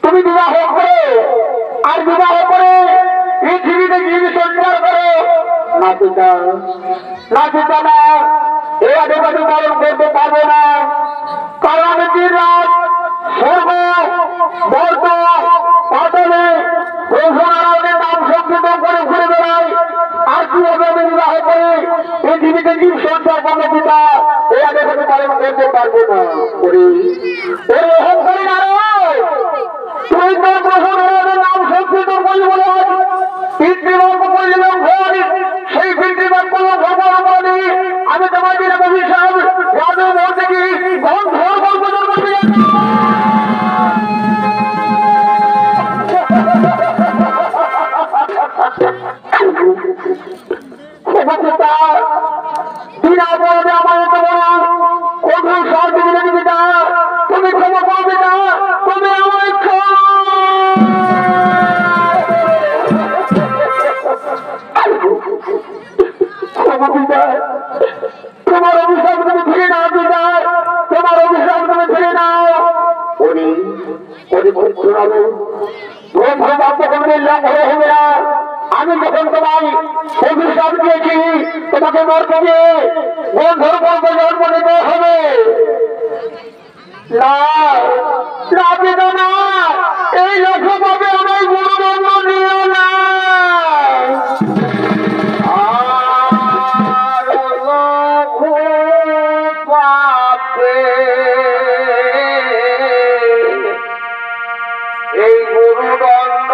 তুমি বিবাহ করো আর বিবাহ করে পৃথিবীতে জীব সঞ্চার করো না পিতা, না পিতা না, এই আধিপত্য পালন করতে পারবো না। কারণ দিন রাত স্বর্গ বর্ত পাতলে প্রভু নারায়ণের নাম সংকীর্তন করে ঘুরে বেড়াই। আর কিভাবে আমি বিবাহ করে পৃথিবীতে জীব সঞ্চার করবো পিতা, এই আধিপত্য পালন করতে পারবো না। অহংকারী নারায়ণ, তুই তোর প্রভু নারায়ণের নাম সংকীর্তন করলি বলে পিতৃবর্গ করলিলাম ভয়, সেই পিতৃবর্গ ভগবান বলি আমি তোমার দিলাম অভিশাপ, যাদব বলতে কি গন্ধ গল্প করতে বিনা অপরাধে আমার কঠোর শাস্তি দিলেন পিতা, তুমি ক্ষমা করবে না, তুমি আমার তোমার অভিশাপ তুমি ফিরে নাও পিতা, তোমার অভিশাপ তুমি ফিরে নাও। হবে না, আমি যখন তোমায় অভিশাপ দিয়েছি তোমাকে মরতে গিয়ে বন্ধুর গল্প জন্ম নিতে হবে না, না পিতা না, এই লক্ষ্য পাবে আমার গুরুদণ্ড নিও না। এই গুরুদণ্ড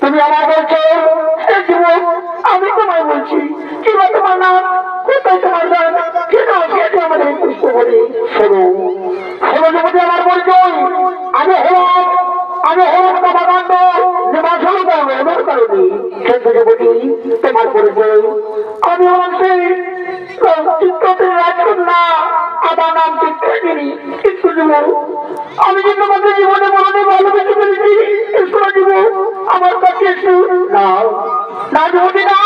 তুমি আমার বলছো যুবক, আমি তোমায় বলছি কি তোমার নাম, কোথায় তোমার নাম, কেন আমাদের পুষ্প যুবতী শোনো শোনো যুবতী আমার পরিচয় আমি হলাম কমাকাণ্ড নিবাসন করবো এমন কারণে কিন্তু যুবতী তোমার পরিচয় আমি হলাম সেই চিত্রদের রাজকন্যা আমার নাম চিত্রগিরি কিন্তু যুবক আমি যে তোমাকে জীবনে মনে ভালোবেসে ফেলেছি শোনো যুবক আমার কাছে একটু না না যুবতী না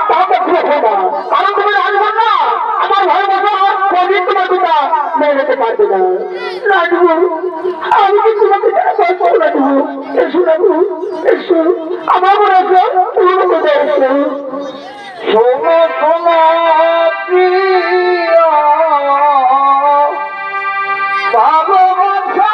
তাহলে খুব না কারণ তুমি রাজকন্যা আমার ভালোবাসা কোনদিন তোমার পিতা মেনে যেতে পারবে না না যুবক আমি কি তোমাকে বলবো না যুবক এসো না এসো আমার মনে আছে পুরো কথা এসো শোনো শোনো প্রিয় ভালোবাসা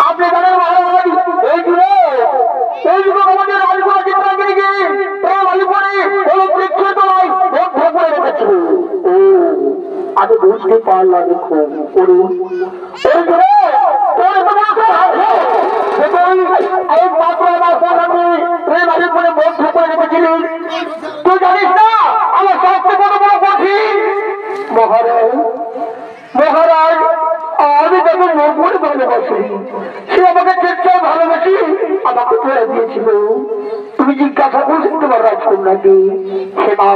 আপনি জানেন মহারাজ এই যুগে আমাদের রাজগুলা চিত্রাঙ্গিনীকে বৃক্ষের তলায় করে রেখেছিল আমি বুঝতে পারলাম দেখুন একমাত্র আমার সামনে প্রেম আলী করে বন্ধ করে রেখেছিলি তুই জানিস না আমার শাস্তি কত বড় কঠিন মহারাজ মহারাজ আমি যখন মন করে ভালোবাসি সে আমাকে চেষ্টায় ভালোবাসি আমাকে ধরে দিয়েছিল তুমি জিজ্ঞাসা করছি তোমার রাজকন্যাকে সেবা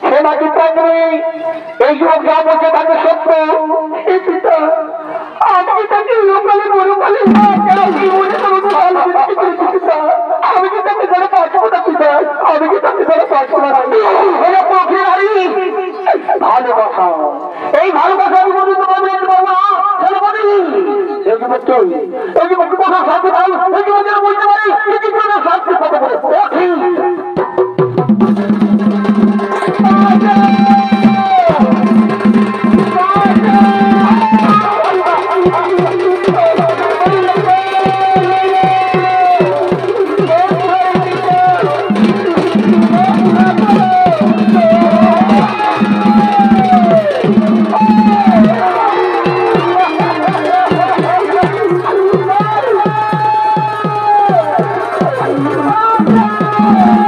সেবা চিত্রাঙ্গিনী এই যুবক যা বলছে তাকে সত্য এই পিতা আমি তাকে লোকালে বড়কালে আমি কি তাকে ধরে পারবো না পিতা আমি কি তাকে ধরে পারবো না ভালোবাসা এই ভালোবাসা আমি বলি তোমার মেয়ের বাবা এই যুবক কথা শান্তি পাই এই যুবকের বলতে পারি এই জীবনের শান্তি কত বলে Oh,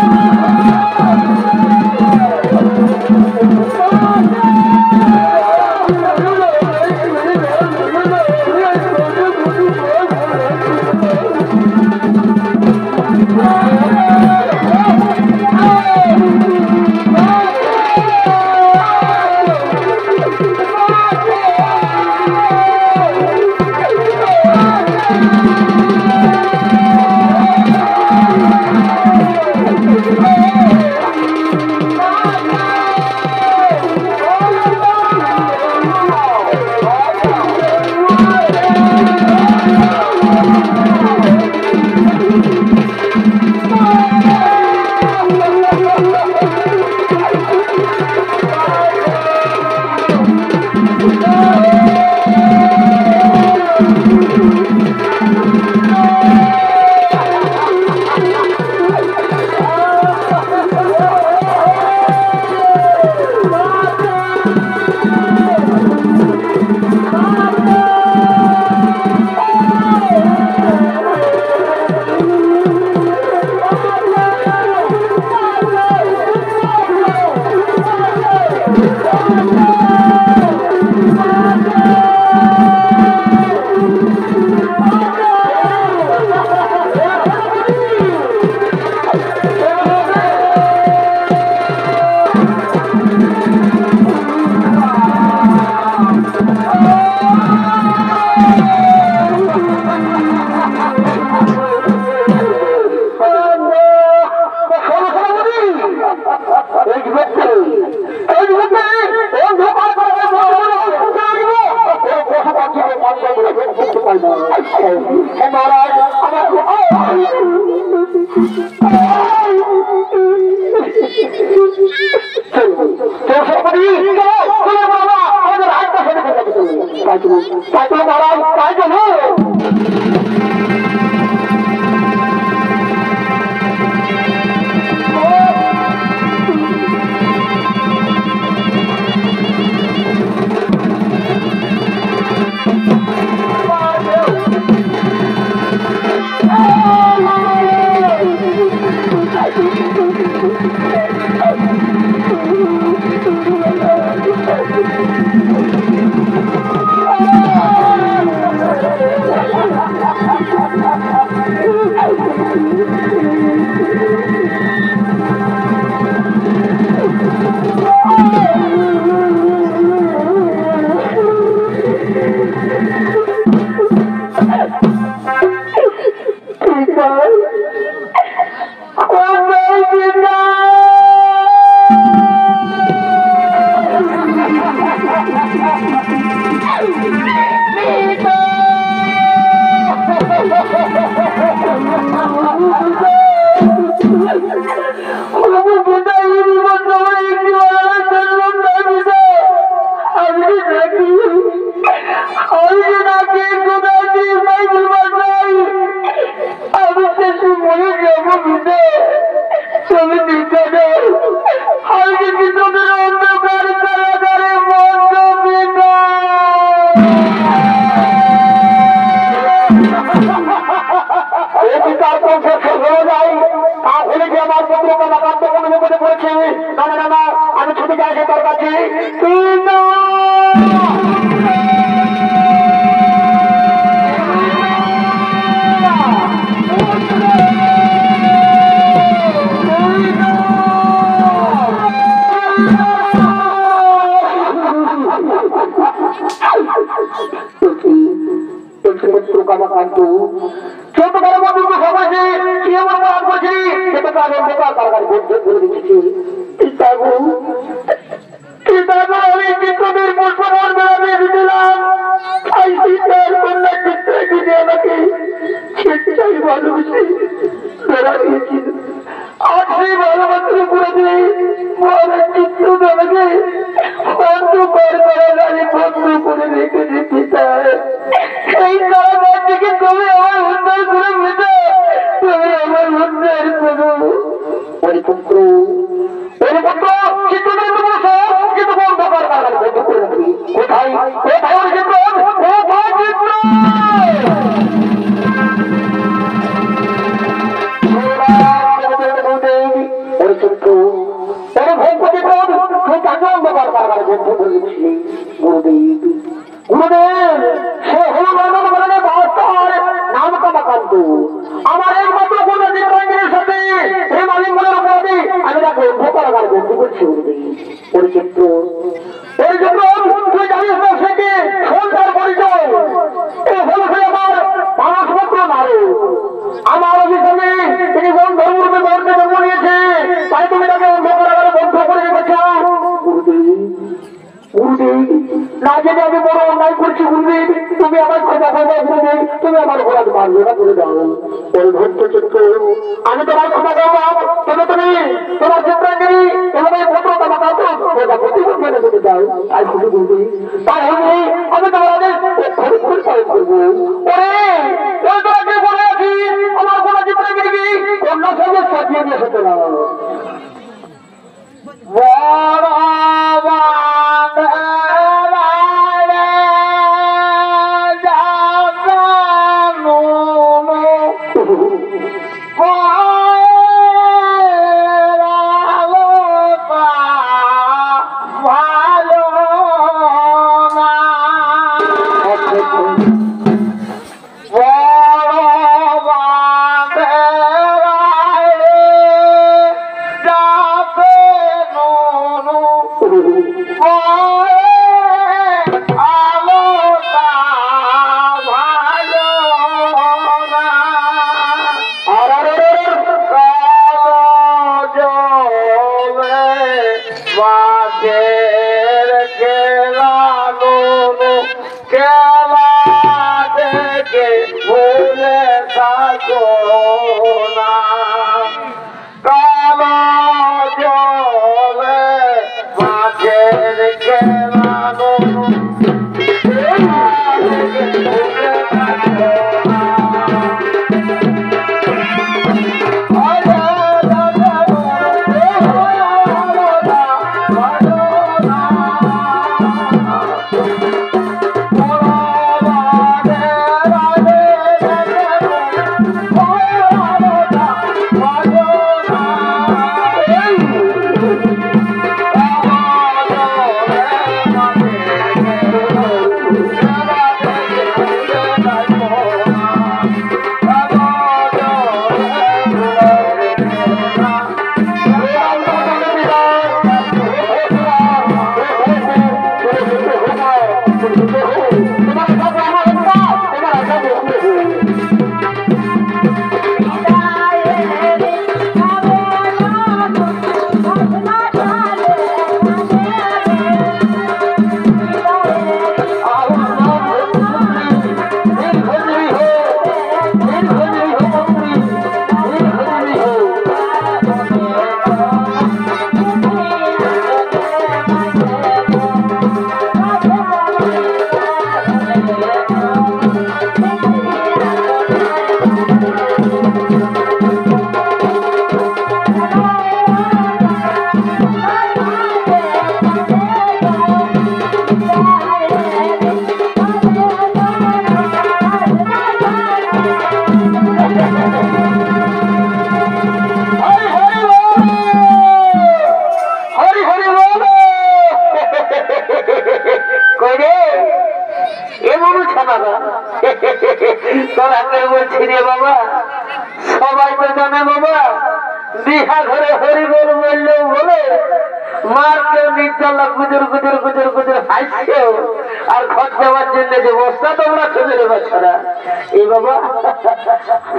সভাপতি চলো বাবা আমাদের হাতটা সাথে কথা চলবে তাই চলো মহারাজ তাই চলো আমি ছুটি যাচ্ছি তোর কাছে আমার একমাত্র সাথে আমি তাকে বন্ধু করছি পরিচিত্র তুই জানিস না সেটি সন্ধ্যার পরিচয় আমার মানসপত্র নারী আমার অভিষেকে তিনি কোন ধর্মরূপে গর্তে জন্ম নিয়েছে তাই তুমি তাকে অন্ধকারাগারে বন্ধ করে রেখেছ না জেনে আমি বড় অন্যায় করছি গুরুদেব তুমি আমার কথা বলবে গুরুদেব তুমি আমার ঘোড়া মারবে না বলে দাও চিত্র আমি তোমার কথা বললাম তবে তুমি তোমার চিত্রাঙ্গিনী এভাবে পত্র তোমার কাছে দাও তাই শুধু গুরুদেব তাই হলে আমি তোমার আদেশ পালন করবো ওই তোমাকে বলে আছি আমার কোনো চিত্রাঙ্গিনী কন্যা সঙ্গে সাজিয়ে নিয়ে এসেছে না কালো জলে মাঝে সবাই তো জানে বাবা বিহা ঘরে হরিবোল বললেও বলে মার কেউ নির্জলা গুজর গুজর গুজর গুজর হাসছেও আর ঘর যাওয়ার জন্য যে বস্তা তোমরা চলে দেবে ছাড়া এই বাবা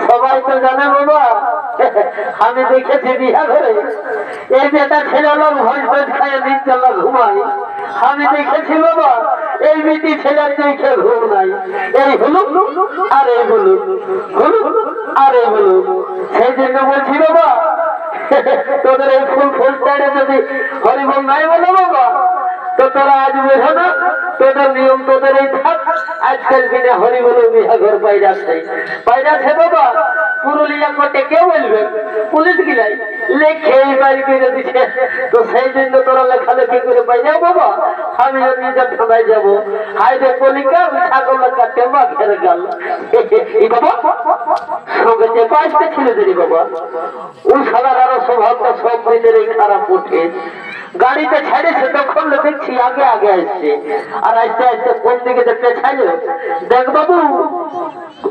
সবাই তো জানে বাবা আমি দেখেছি বিহা ঘরে এই বেটা ছেলে লোক ভোজ ভোজ খায় নির্জলা ঘুমায় আমি দেখেছি বাবা এই বেটি ছেলের দেখে ঘুম নাই এই হলো আর এই হলো হলো আর এই হলো সেই জন্য বলছি বাবা তোদের এই ফুল ফুল চাইলে যদি হরিবল নাই বলো বাবা তো তোরা আজ বোঝো না তোদের নিয়ম তোদের এই থাক আজকাল দিনে হরিবল বিহা ঘর পাইরাছে বাবা পুরুলিয়া কোর্টে কে বলবে পুলিশ কি নাই লেখে বাড়ি করে দিচ্ছে তো সেই জন্য তোরা লেখালেখি করে পাই যাও বাবা আমি নিজের থানায় যাবো হাইরে কলিকা ছাগল কাটে বা ঘেরে গেল এই বাবা সঙ্গে যে পাঁচটা ছেলেদের বাবা ওই সাদার আরো স্বভাবটা সব দিনের এই খারাপ ওঠে গাড়িতে ছেড়েছে তখন দেখছি আগে আগে আসছে আর আস্তে আস্তে কোন দিকে দেখতে ছাড়ো দেখ বাবু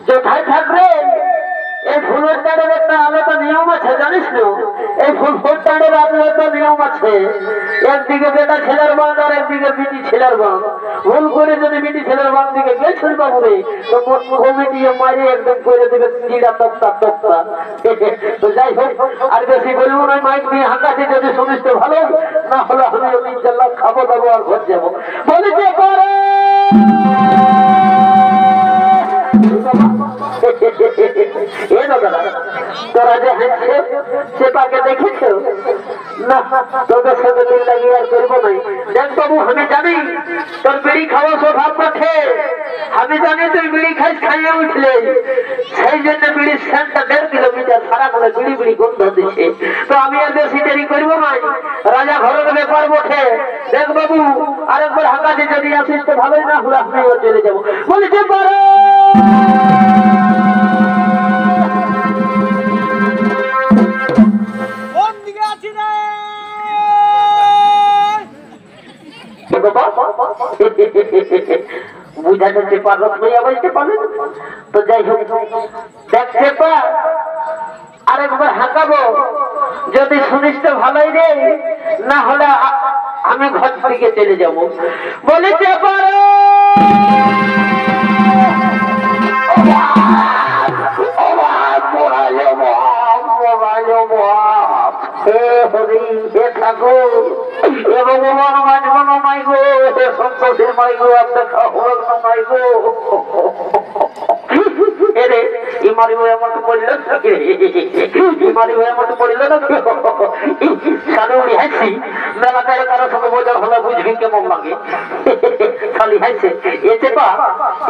কোথায় থাকবে এই ফুলের টাড়ের একটা আলাদা নিয়ম আছে জানিস না এই ফুল টাড়ের আলাদা নিয়ম আছে একদিকে বেটা ছেলের বাঁধ আর একদিকে বিটি ছেলের বাঁধ ভুল করে যদি বিটি ছেলের বাঁধ দিকে গেছিল বাবু রে তো কমিটি মারি একদম করে দেবে চিড়া তক্তা তক্তা তো যাই হোক আর বেশি বলবো না মাইক দিয়ে হাঁকাছি যদি শুনিস তো ভালো না হলে আমি ইনশাল্লাহ খাবো দাবো আর ঘর যাবো বলিতে পারে তোরা যে হাসছে সেটাকে দেখেছ না তোদের সাথে দিন লাগিয়ে আর করবো নাই দেখ বাবু আমি জানি তোর বিড়ি খাওয়া স্বভাব আছে আমি জানি তুই বিড়ি খাইস খাইয়ে উঠলে সেই জন্য বিড়ির স্যান্ডটা 1.5 কিলোমিটার সারা করে বিড়ি বিড়ি গন্ধ দিচ্ছে তো আমি আর বেশি দেরি করবো নাই রাজা ঘরের ব্যাপার বটে দেখ বাবু আরেকবার হাঁকাতে যদি আসিস তো ভালোই না হলে আমি চলে যাবো বলতে পারো বুঝাতে চেপা রস হইয়া বলতে পারেন তো যাই হোক দেখ চেপা আরেকবার হাঁকাবো যদি শুনিস তো ভালোই রে না হলে আমি ঘর থেকে চলে যাবো বলে চেপা ঠাকুর এবং মাই গো সন্তোষের মাই গো আপনার মাই গো এরে ইমারি ভাই আমাকে পড়ল ইমারি ভাই আমাকে পড়ল না সালে উনি হাসি মেলা কারে কারো সঙ্গে বোঝা হলে বুঝবি কেমন লাগে খালি হাসছে এসে পা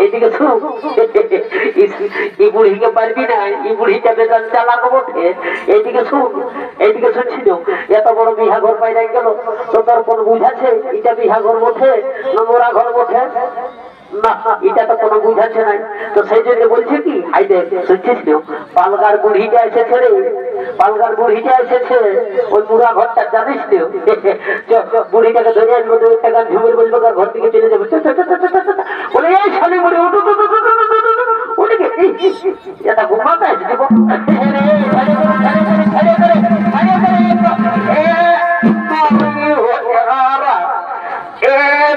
এদিকে শুন এই বুড়িকে পারবি না এই বুড়িটা বেজান চালানো বটে এইদিকে শুন এইদিকে শুনছিল এত বড় বিহা ঘর পাই গেল তো তার কোন বুঝাচ্ছে এটা বিহা ঘর বটে না মোরা ঘর বটে না এটা তো কোনো বুঝাচ্ছে নাই তো সেই জন্য বলছে কি হাই দেখ শুনছিস পালগার বুড়িটা এসেছে রে পালগার বুড়িটা এসেছে ওই পুরা ঘরটা জানিস তো বুড়িটাকে ধরে আসবো 2 টাকা ঝুমের বলবো ঘর থেকে চলে যাবে বলে এই শালি মরে উঠো উঠে এটা ঘুমাতে আছে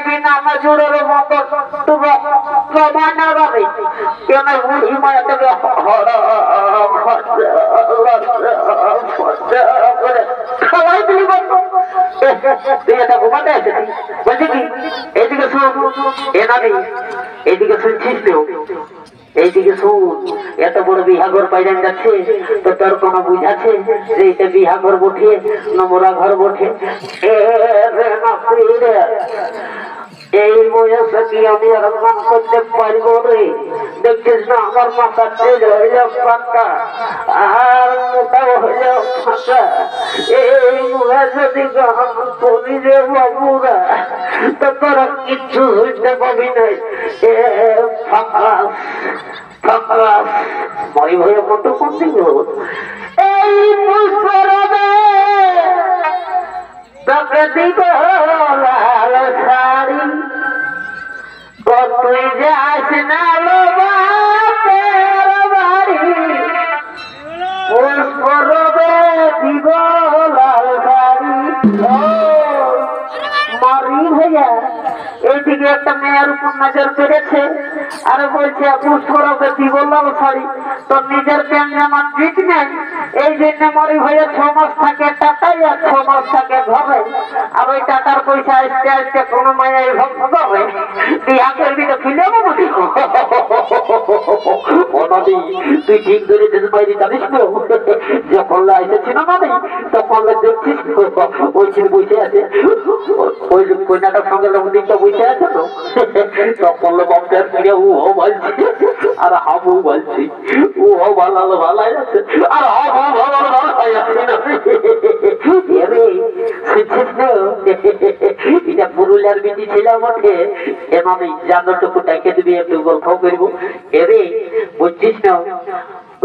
বিনা মজুরের মতো প্রমাণ রাবে কেন বুড়ি মায়া থেকে খাওয়াই দিলি তুই এটা ঘুমাতে আছে বলছি কি এইদিকে শুন এ নাবি এইদিকে শুনছিস তো এইদিকে শুন এত বড় বিহাঘর পাইলেন যাচ্ছে তো তোর কোনো বুঝাছে যে এটা বিহাঘর বঠে নমরা ঘর বঠে এই বয়সে কি আমি রকম করতে পারবো রে দেখছিস না আমার মাথা তেল হইল পাকা আর মোটা হইল ফাঁকা এই মুখে যদি গ্রহণ করি রে বাবুরা তো তোরা কিচ্ছু হইতে পাবি নাই ফাঁকা ফাঁকা মরি ভয়ে কত কোন দিল এই পুষ্পরবে তোকে দিব লাল শাড়ি তুই যাস না বাপের বাড়ি পুষ্পরবে দিব লাল শাড়ি মারি ভাইয়া এইদিকে একটা মেয়ের উপর নজর পেরেছে আর বলছে পুষ্পরবে দিব লাল শাড়ি তো নিজের প্যান জামার জিত নেই এই জন্য মরি ভাইয়া 6 মাস থাকে টাকাই আর 6 মাস থাকে ঘরে আর ওই টাকার পয়সা আসতে আসতে কোনো মায়াই হবে বিয়া করবি তো ফিরে যাবো তুই ঠিক ধরে যেতে পারি জানিস তো যখন এসেছিল মানে তখন দেখছিস ওইখানে বসে আছে ওই কন্যাটার সঙ্গে লোকদিকটা বসে আছে তো তখন বাপটার ফিরে ও বলছি আর হাবু বলছি ও ভালো ভালো আছে আর হাবু ভালো ভালো এটা পুরুলিয়ার বিটি ছিল বটে এমনি জানটুকু ডাকে দিবি একটু গল্প করবো এরে বুঝছিস না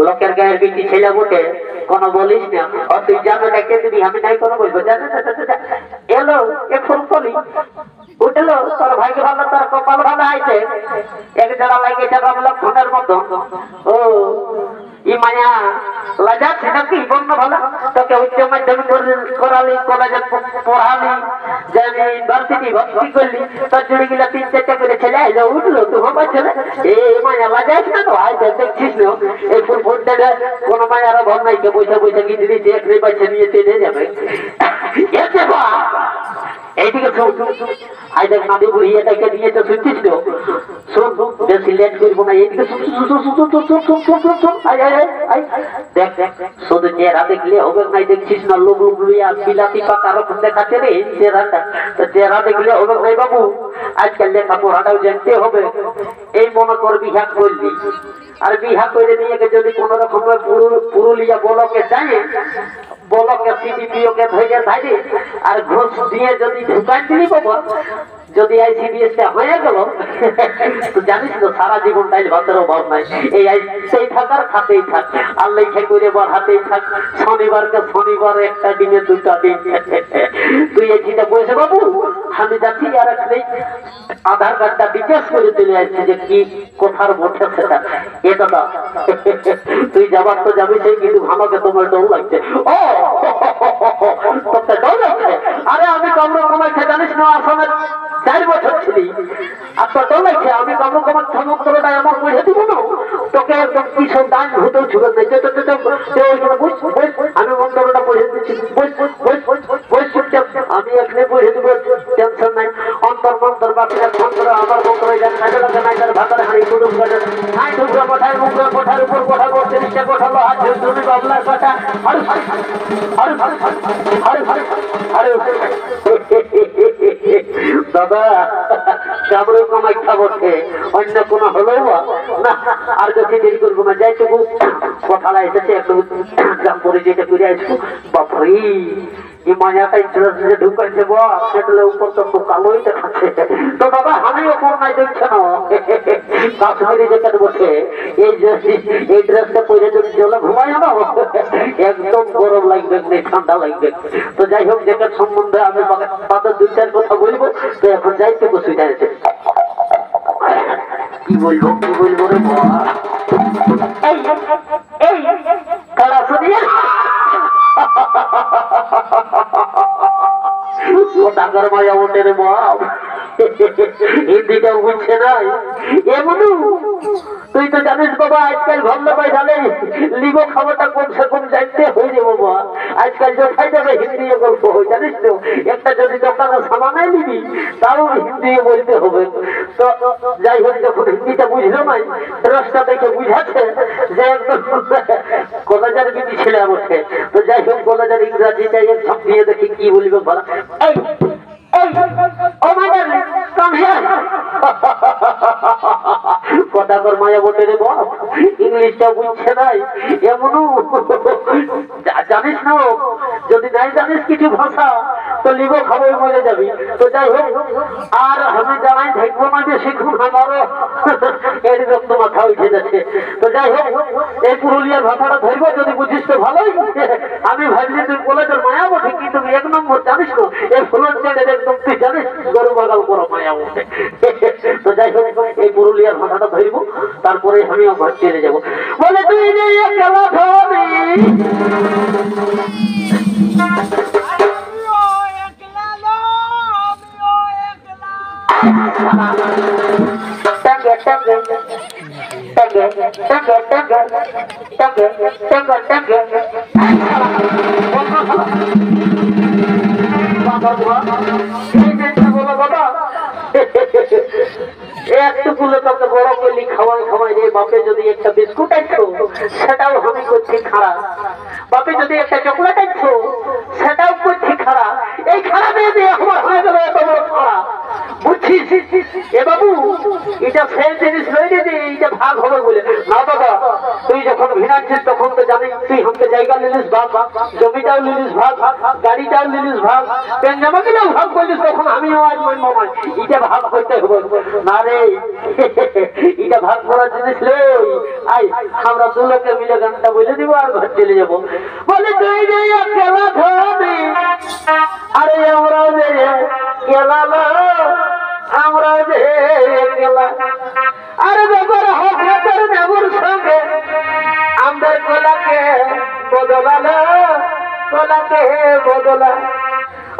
লোকের গায়ের বিটি ছিল বটে কোনো বলিস না ও তুই জানো ডাকে দিবি আমি নাই কোনো বলবো জানো এলো এ ফুল কলি উঠলো তোর ভাইকে ভালো তোর কপাল ভালো আছে এক জোড়া লাগিয়েছে লক্ষণের মতো ও ই মায়া লাজাচ্ছে নাকি বন্য ভালো তোকে উচ্চ মাধ্যমিক করালি কলেজে পড়ালি জানি ইউনিভার্সিটি ভর্তি করলি তোর জুড়ে গেলে 3-4টা করে ছেলে আইলো উঠলো তুই হবার ছেলে এই মায়া লাজাইস না তো আইতে দেখছিস না এই ফুল ফুটতে কোনো মায়ারও ভর নাই পয়সা পয়সা কিনে দিচ্ছে একরে পয়সা নিয়ে চলে যাবে এসে বা এইদিকে আই দেখ নাদি বুড়ি এটাকে দিয়ে তো শুনছিস তো শোন বেশি লেট করবো না এইদিকে দেখ দেখ শুধু চেহারা দেখলে হবে নাই দেখছিস না লোক লুইয়া বিলাতি পাকা রকম দেখাচ্ছে রে চেহারাটা তো চেহারা দেখলে হবে নাই বাবু আজকাল লেখাপড়াটাও জানতে হবে এই মনে কর বিহা করলি আর বিহা করে নিয়ে যদি কোন রকম পুরুলিয়া বলকে যায় বলকে সিডিপিওকে ধরে থাকে আর ঘুষ দিয়ে যদি ঢুকাই দিলি বাবা যদি আইসিডিএসটা হয়ে গেল তো জানিস তো সারা জীবনটাই ভাতের অভাব নাই এই সেই থাকার খাতেই থাক আর লেখে করে বাড়াতেই থাক শনিবারকে শনিবার একটা দিনে 2টা দিন তুই এইটা বসে বাবু আমি যাচ্ছি আর নেই আধার কার্ডটা বিকাশ করে চলে আসছে যে কি কোথার বটে সেটা এটা না তুই যাবার তো যাবি সেই কিন্তু আমাকে তোমার ডর লাগছে ও তোকে ডর লাগছে আরে আমি কামড় কমাইছে জানিস না আসামের 4 বছর ছিলি আর তোর ডর লাগছে আমি কামড় কমার সমগ্রটা এমন বুঝে দিব না তোকে একদম কিশোর দান হতেও ছুড়ে নেই আমি মন্ত্রটা পড়ে দিচ্ছি আমি এখানে বুঝে দেবো, টেনশন নাই। অন্তর মন্তর বাপিনার মন্ত্র আমার মন্ত্র ভাতার হাঁড়ি কুটুম কাটে হাই ঢুকরা কোঠায় মুখরা কোঠার উপর কোঠা করতে নিচে কোঠা লোহা ঝুঁঝুনি বাবলার কাটা হারু হারু হারু হারু হারু হারু দাদা চাবড়ে কমাই খাবছে অন্য কোনো হলো না। আর যদি দেরি করবো না, যাইটুকু কোঠালা এসেছে একটু গ্রাম পরে যেটা করে আসবো। বাপরে এই মায়াটা ইন্টারেস্টে ঢুকাইছে বা সেটা উপর তো খুব কালোই দেখাচ্ছে। তো দাদা আমিও কোন নাই দেখছে না কাশ্মীরি যেটা বসে এই ড্রেসটা পরে যদি জলে ঘুমাই না একদম গরম লাগবে ঠান্ডা লাগবে। তো যাই হোক জ্যাকেট সম্বন্ধে আমি তাদের দুই চার কথা বলবো। তো এখন যাইতে বসে যাইছে কি বলবো রে কারা শুনিয়ে টাকার মায়া ওঠে রে বাপ হিন্দিটা বুঝছে নাই এমন। তুই তো জানিস বাবা আজকাল ভাবলে পাই জানে লিগো খাবারটা কমসে কম জানতে হয়ে রে বাবা। আজকাল যথাই যাবে হিন্দি গল্প হয় জানিস তো। একটা যদি দোকানে সামানাই নিবি তাও হিন্দি বলতে হবে। তো যাই হোক যখন হিন্দিটা বুঝলো নাই রসটা দেখে বুঝাচ্ছে যে একদম কলেজের বিধি ছেলে বসে। তো যাই হোক কলেজের ইংরাজিটা একদম দিয়ে দেখি কি বলবে বলা। এই কথাকর মায়া বটে রে বাপ ইংলিশটা বুঝছে নাই এমন। জানিস না যদি নাই জানিস কিছু ভাষা তো লিগো খাবই মরে যাবি। তো যাই হোক আর আমি জানাই দেখবো না যে শিখুন আমারও এরকম তো মাথা উঠে যাচ্ছে। তো যাই হোক এই পুরুলিয়ার ভাষাটা ধরবো যদি বুঝিস তো ভালোই। আমি ভাবলি তুই কলেজের মায়া বটে কিন্তু এক নম্বর জানিস তো এই ফুলের চেড়ে একদম তুই জানিস গরু বাগাল করো মায়া বটে। তো যাই হোক এই পুরুলিয়ার ভাষাটা ধরবো তারপরে আমি ঘর চলে যাবো। বলে তুই যে খেলা ধরবি একটুকুলো তোকে বড় করলি খাওয়াই খাওয়াই রে বাপে যদি একটা বিস্কুট আনছো সেটাও আমি করছি খারাপ। বাপে যদি একটা চকলেট আনছো সেটাও করছি খারাপ। এই খারাপ দিয়ে আমার হয়ে গেল এত বড় খারাপ বুঝছিস। এ বাবু এটা সেই জিনিস রয়ে যে এইটা ভাগ হবে বলে না বাবা। তুই যখন ভিড়াচ্ছিস তখন তো জানিস তুই আমাকে জায়গা নিলিস ভাগ, জমিটাও নিলিস ভাগ, গাড়িটাও নিলিস ভাগ, পেন জামাকেও ভাগ করলিস। তখন আমিও আজ মানবো না এটা ভাগ করতে হবে না রে। এটা ভাগ করার জিনিস লই আই আমরা দু লোকে মিলে গানটা বলে দিব আর ঘর চলে যাবো। বলে তুই যে খেলা ধরবি আরে আমরা যে খেলা আমরা যে খেলা আরে ব্যাপার হবে তোর নেবুর সঙ্গে আমাদের কোলাকে বদলালো কোলাকে বদলা।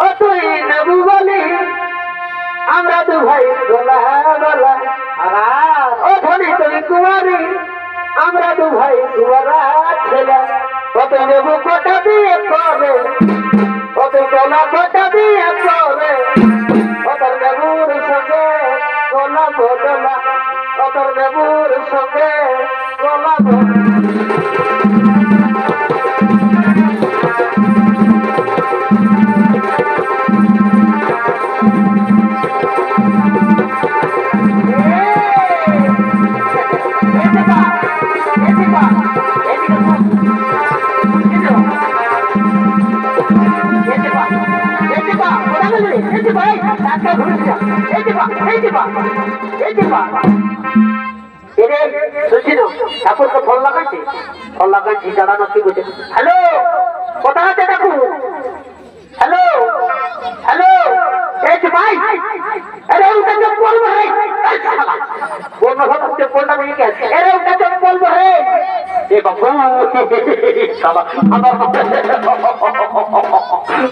ও তুই নেবু বলি আমরা দু ভাই গোলা গোলা ও ধনী তুই কুমারী আমরা দু ভাই কুয়ারা ছেলে। ও তুই নেবু কোটা দিয়ে করে ও তুই গোলা কোটা দিয়ে করে ও তোর নেবুর সঙ্গে গোলা বদলা ও তোর নেবুর সঙ্গে গোলা ঠাকুর তো ফল লাগাইছে ফল লাগাইছি দাঁড়ানো কি বলছে। হ্যালো কোথা আছে ঠাকুর? হ্যালো হ্যালো এই যে ভাই আরে ওটা চপ্পল ভাই বলবো চপ্পলটা নিয়ে গেছে। আরে ওটা চপ্পল ভাই এ বাবু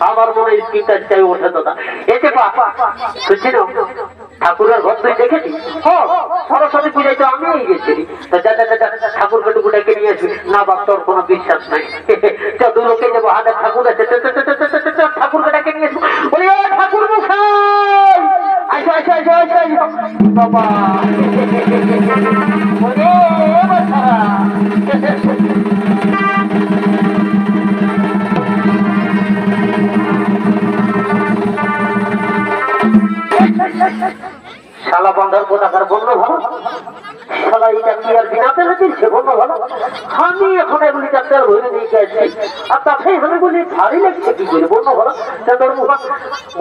আমার মনে স্কিনটা চাই ওঠে দাদা। এতে শুনছি না ঠাকুরের ঘর তুই দেখেছি? সরস্বতী পূজায় তো আমি গেছি। ঠাকুরকে টুকু ডেকে নিয়ে আসবি না বাপ তোর কোনো বিশ্বাস নাই। দু লোকে যাবো হাতে ঠাকুর আছে ঠাকুরকে ডেকে নিয়ে আসবো বলি বাবা ওরে বাছা শালা বন্ধর কোথাকার বন্ধ ভালো শালা এটা কি আর বিনা তেলে দিচ্ছে বন্ধ ভালো আমি এখন এগুলিটা তেল ভরে দিয়ে গেছি আর তাতেই আমি বলি ভারী লাগছে কি করে বন্ধ ভালো তোর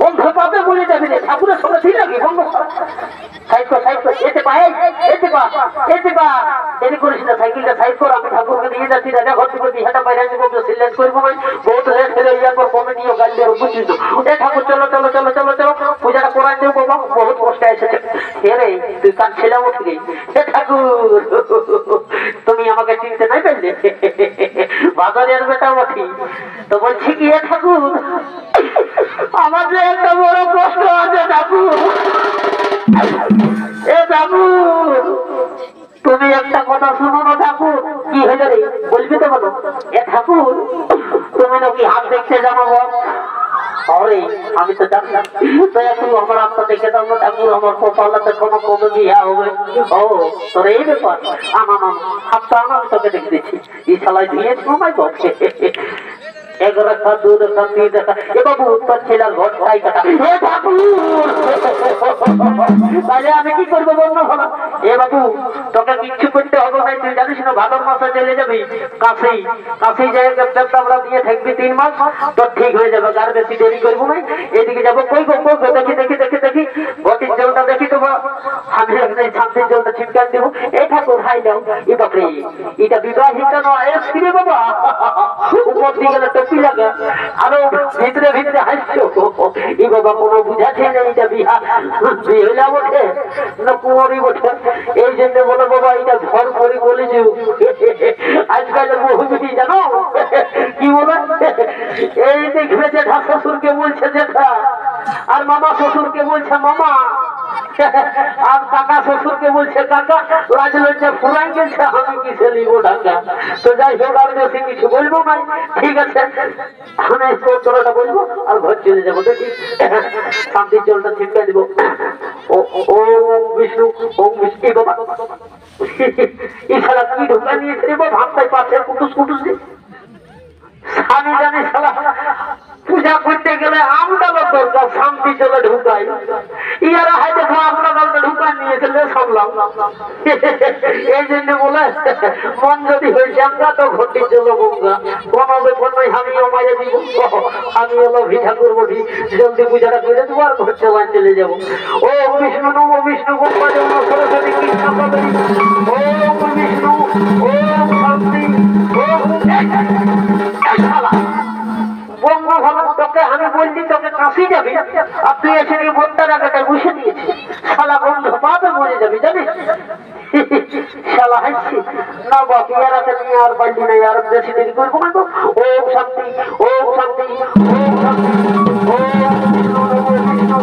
বন্ধ পাবে বলে যাবি রে ঠাকুরের সঙ্গে ঠিক লাগে বন্ধ সাইকেলটা সাইড কর আমি ঠাকুরকে নিয়ে যাচ্ছি রাজা ঘর থেকে দিহাটা বাইরে সিলেন্স করবো বহুত রেট ফেলে যাওয়ার পর কমিটিও গাল দিয়ে বুঝিস এ ঠাকুর চলো চলো চলো চলো চলো পূজাটা করাই দেবো বাবা বহুত কষ্ট এসেছে রে তুই কাজ ছেলে উঠবি হে ঠাকুর তুমি আমাকে চিনতে নাই পারলে বাজারের বেটা উঠি তো বলছি কি এ ঠাকুর আমার যে একটা বড় কষ্ট আছে ঠাকুর এ ঠাকুর তুমি একটা কথা শুনো না ঠাকুর কি হয়ে রে বলবি তো বলো এ ঠাকুর তুমি নাকি হাত দেখতে জানো আরে আমি তো জানলাম তো একটু আমার আত্মা দেখে দাও না ঠাকুর আমার কপালাতে কোনো কবে বিয়া হবে ও তোর এই ব্যাপার আমার হাতটা আমার তোকে দেখে দিচ্ছি এই শালায় দিয়েছি আমার বকে এক রাখা দু রাখা তিন রাখা এ বাবু তোর ছেলের ঘর খাই কাটা হে ঠাকুর তাহলে আমি কি করবো বন্ধু ভালো এ বাবু তোকে কিচ্ছু করতে হবে না তুই জানিস না ভাদর মাসে চলে যাবি কাছেই কাছেই যাই আমরা দিয়ে থাকবি 3 মাস তোর ঠিক হয়ে যাবে আর বেশি দেরি করবো না এদিকে যাবো কই গো দেখি দেখি দেখি দেখি গতির জলটা দেখি তো আমি শান্তির জলটা ছিটকান দেবো এই ঠাকুর হাই দাও এ বাপরে এটা বিবাহিত নয় এসে বাবা উপর দিয়ে গেলে টপি লাগে আরো ভিতরে ভিতরে হাসছো ই বাবা কোনো বুঝাচ্ছে না এটা বিহা বিহলা ওঠে না কুয়ারি ওঠে এই জন্য বলো বাবা এটা ঘর করে বলেছি আজকালের বহুবিধি জানো কি বলে এই দেখবে জেঠা শ্বশুরকে বলছে জেঠা আর মামা শ্বশুরকে বলছে মামা আর কাকা শ্বশুরকে বলছে কাকা রাজলজ্জা ফুরাই গেছে আমি কিসে নিব ঢাকা তো যাই হোক আর বেশি কিছু বলবো না ঠিক আছে আমি স্তোত্রটা বলবো আর ঘর চলে যাবো দেখি শান্তির জলটা ছিটকে দিব ওম বিষ্ণু ওম বিষ্ণু বাবা ইশারা কি ঢোকা নিয়েছে রে বাবা ভাবতাই পাশে কুটুস কুটুস আমি জানি শালা পূজা করতে গেলে আমটা দরকার শান্তি জলে ঢুকাই ইয়ারা হয় দেখো আমরা গল্পে ঢুকাই নিয়েছিল শুনলাম এই জন্য বলে মন যদি হয়েছে আমরা তো ঘটি চলো গঙ্গা কোনো ব্যাপার নয় আমিও মাঝে দিব আমি হলো ভিজা করবো জলদি পূজাটা করে দেবো আর ঘর চলায় চলে যাবো ও বিষ্ণু নম বিষ্ণু গঙ্গা যেমন সরস্বতী কৃষ্ণ ও বিষ্ণু ও শান্তি ও বন্ধু ভালো তোকে আমি বলছি তোকে কাশি যাবি আর তুই এসে বোনটার আগে বসে দিয়েছি শালা বন্ধু পাবে মরে যাবি জানিস শালা হাসছি না বাকি এরাতে নিয়ে আর পাল্টি নাই আর বেশি দেরি করবো না তো ওম শান্তি ওম শান্তি ওম শান্তি ওম বিষ্ণু বিষ্ণু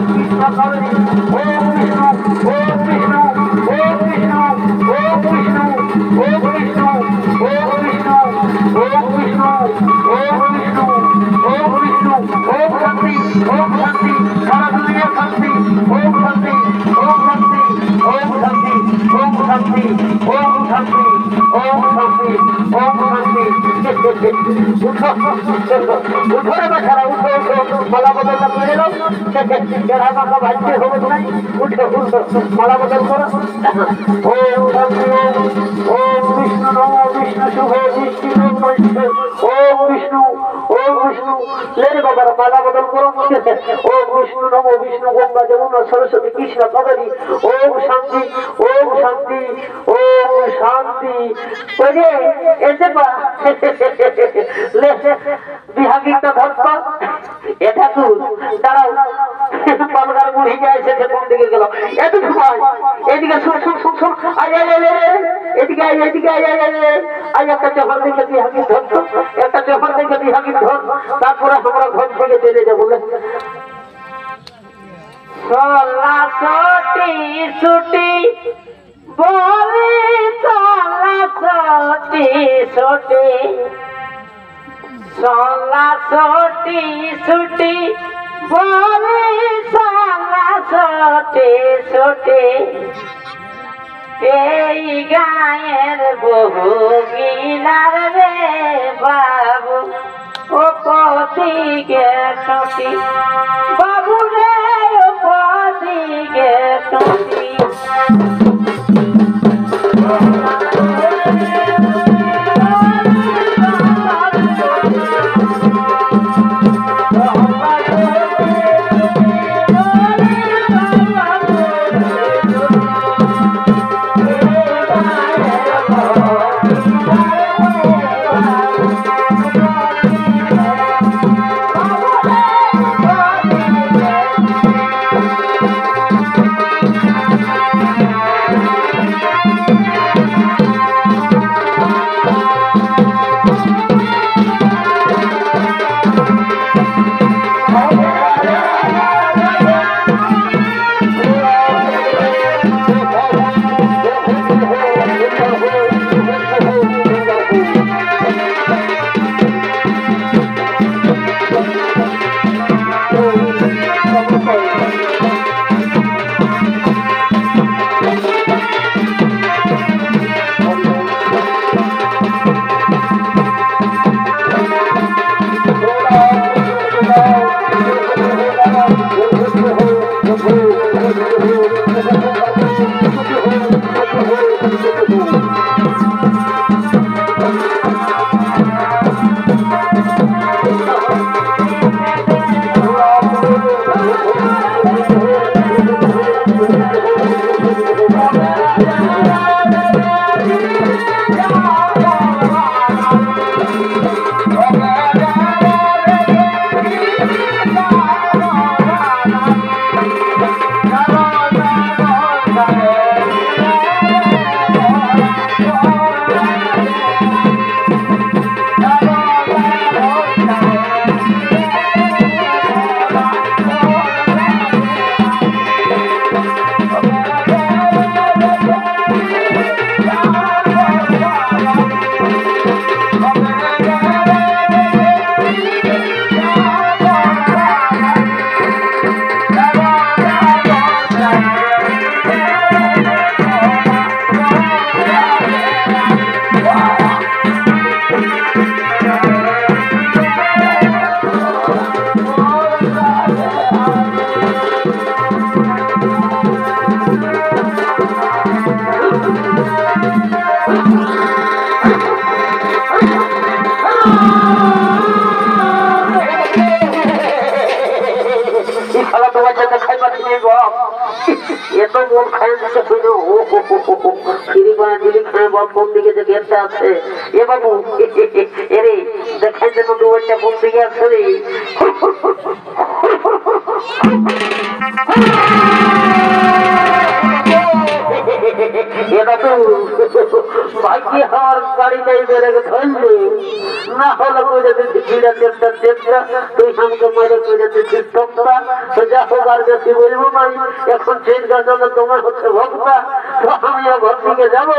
কৃষ্ণ কাবেরী ওম বিষ্ণু ওম বিষ্ণু ওম বিষ্ণু ওম বিষ্ণু ওম বিষ্ণু ওম বিষ্ণু ওম বিষ্ণু ওম বিষ্ণু ওম বিষ্ণু ওম শান্তি ওম শান্তি সারা দুনিয়া শান্তি ওম শান্তি ওম শান্তি ওম শান্তি ওম শান্তি ওম শান্তি ওম শান্তি ওম শান্তি উঠো রে বাছারা উঠো উঠো মালা বদলটা করে নাও কেরা মাথা ভাজতে হবে নাই উঠো উঠো মালা বদল করো ওম শান্তি ওম বিষ্ণু নম বিষ্ণু শুভ বিষ্ণু ওম বিষ্ণু ওম বিষ্ণু লেরে বাবার মালা বদল করো ওম বিষ্ণু নম বিষ্ণু গঙ্গা যমুনা সরস্বতী কৃষ্ণ কাবেরী ওম শান্তি ওম শান্তি ওম শান্তি ওরে এসে পা লে বিহাগীটা ধরতো এটা তুই দাঁড়াও পালগার বুড়ি গেছে কোন দিকে গেল এত সময় এদিকে শুন শুন শুন শুন আয় আয় এদিকে আয় এদিকে আয় আয় আয় একটা চহর দেখে বিহাগী ধরতো একটা চহর দেখে বিহাগী ধর তারপরে আমরা ঘর থেকে চলে যাবো সোলা সটি ছুটি বলি সোলা সটি ছুটি সোলা সটি ছুটি বলি সোলা ছোটে ছোটে এই গায়ের বহু গিলার রে বাবু ও কদিকে টুটি বাবু রে ও কদিকে টুটি কোন দিকে যে গেটটা আছে এ বাবু এরে দেখাই যেন দুয়ারটা কোন দিকে আছে রে ভাগ্যে আমার গাড়িটাই বেড়ে ধরলে না হলে করে দিচ্ছি ভিড়া চেষ্টা তুই আমাকে মেরে করে দিচ্ছিস তোমরা তো যা হোক আর বেশি বলবো না এখন সেই জন্য তোমার হচ্ছে ভক্তা তো আমিও ঘর থেকে যাবো